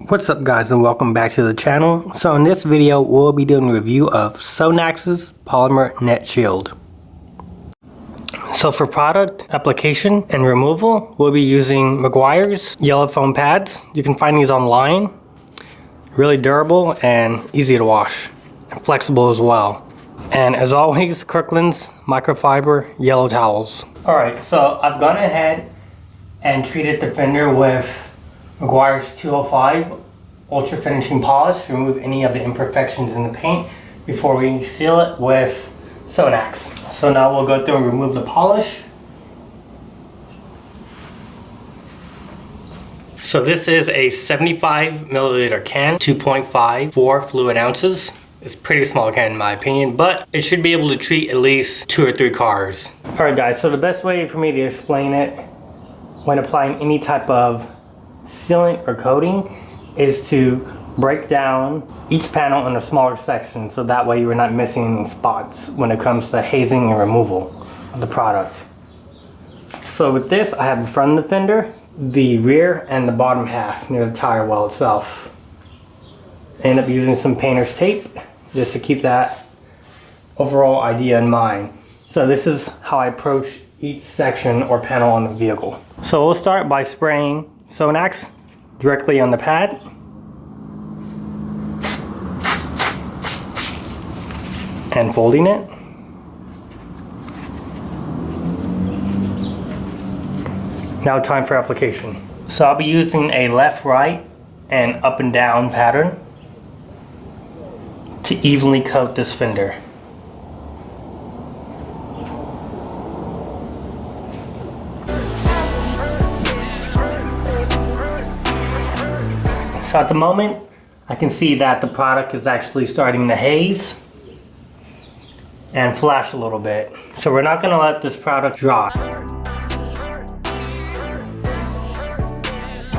What's up guys, and welcome back to the channel. So in this video we'll be doing a review of Sonax's Polymer Net Shield. So for product application and removal, we'll be using Meguiars yellow foam pads. You can find these online. Really durable and easy to wash, and flexible as well. And as always, Kirkland's Microfiber yellow towels. Alright, so I've gone ahead and treated the fender with Meguiars 205 Ultra Finishing Polish to remove any of the imperfections in the paint before we seal it with Sonax. So now we'll go through and remove the polish. So this is a 75 milliliter can, 2.54 fluid ounces. It's a pretty small can in my opinion, but it should be able to treat at least 2 or 3 cars. Alright guys, so the best way for me to explain it when applying any type of sealant or coating is to break down each panel in a smaller section, so that way you're not missing any spots when it comes to hazing and removal of the product. So with this, I have the front of the fender, the rear, and the bottom half near the tire well itself. I end up using some painter's tape just to keep that overall idea in mind. So this is how I approach each section or panel on the vehicle. So we'll start by spraying Sonax directly on the pad. And folding it. Now time for application. So I'll be using a left, right, and up and down pattern to evenly coat this fender. So at the moment, I can see that the product is actually starting to haze and flash a little bit. So we're not going to let this product dry.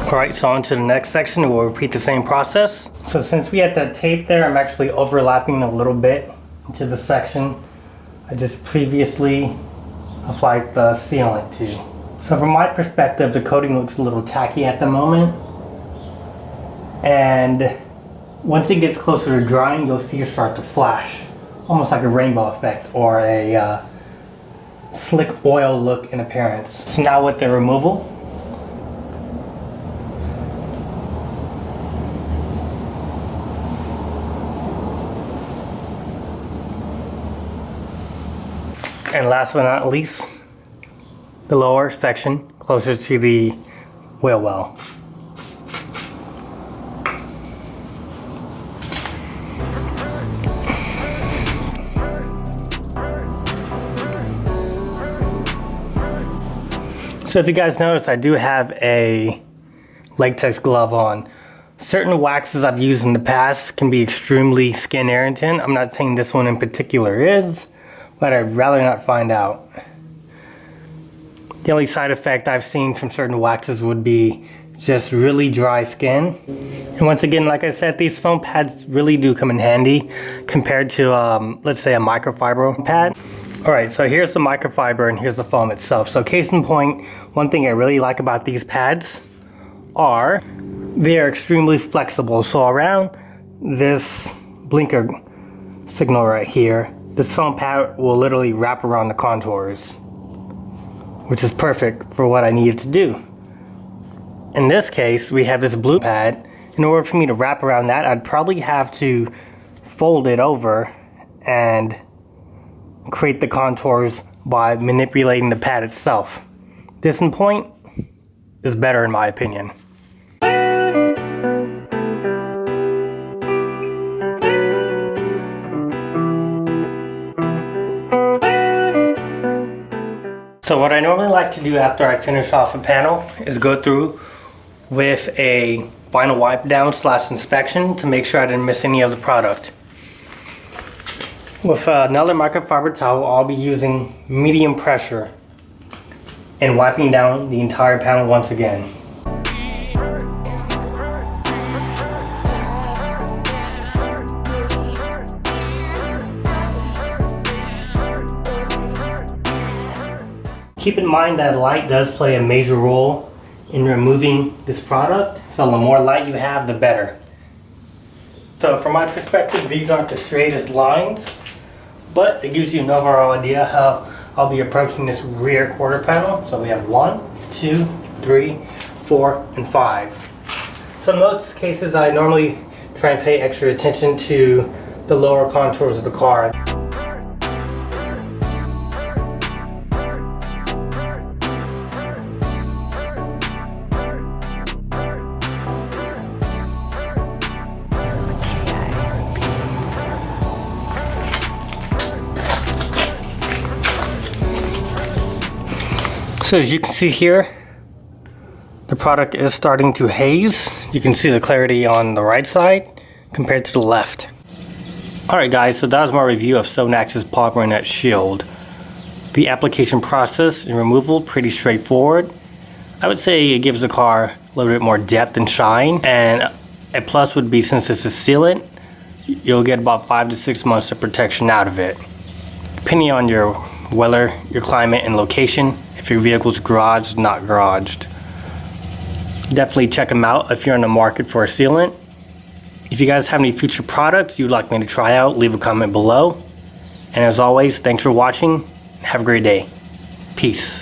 Alright, so on to the next section, we'll repeat the same process. So since we had that tape there, I'm actually overlapping a little bit into the section I just previously applied the sealant to. So from my perspective, the coating looks a little tacky at the moment. And once it gets closer to drying, you'll see it start to flash. Almost like a rainbow effect or a slick oil look in appearance. So now with the removal, and last but not least, the lower section closer to the wheel well. So if you guys notice, I do have a latex glove on. Certain waxes I've used in the past can be extremely skin irritant. I'm not saying this one in particular is, but I'd rather not find out. The only side effect I've seen from certain waxes would be just really dry skin. And once again, like I said, these foam pads really do come in handy compared to, let's say, a microfiber pad. Alright, so here's the microfiber and here's the foam itself. So case in point, one thing I really like about these pads are they are extremely flexible. So around this blinker signal right here, this foam pad will literally wrap around the contours, which is perfect for what I needed to do. In this case, we have this blue pad. In order for me to wrap around that, I'd probably have to fold it over and create the contours by manipulating the pad itself. This in point is better in my opinion. So what I normally like to do after I finish off a panel is go through with a final wipe down / inspection to make sure I didn't miss any of the product. With another microfiber towel, I'll be using medium pressure and wiping down the entire panel once again. Keep in mind that light does play a major role in removing this product. So the more light you have, the better. So from my perspective, these aren't the straightest lines, but it gives you an overall idea how I'll be approaching this rear quarter panel. So we have 1, 2, 3, 4, and 5. So in most cases, I normally try and pay extra attention to the lower contours of the car. So as you can see here, the product is starting to haze. You can see the clarity on the right side compared to the left. Alright guys, so that was my review of Sonax's Polymer Net Shield. The application process and removal, pretty straightforward. I would say it gives the car a little bit more depth and shine, and a plus would be, since it's a sealant, you'll get about 5 to 6 months of protection out of it. Depending on your weather, your climate, and location, if your vehicle's garaged, not garaged. Definitely check them out if you're in the market for a sealant. If you guys have any future products you'd like me to try out, leave a comment below. And as always, thanks for watching. Have a great day. Peace.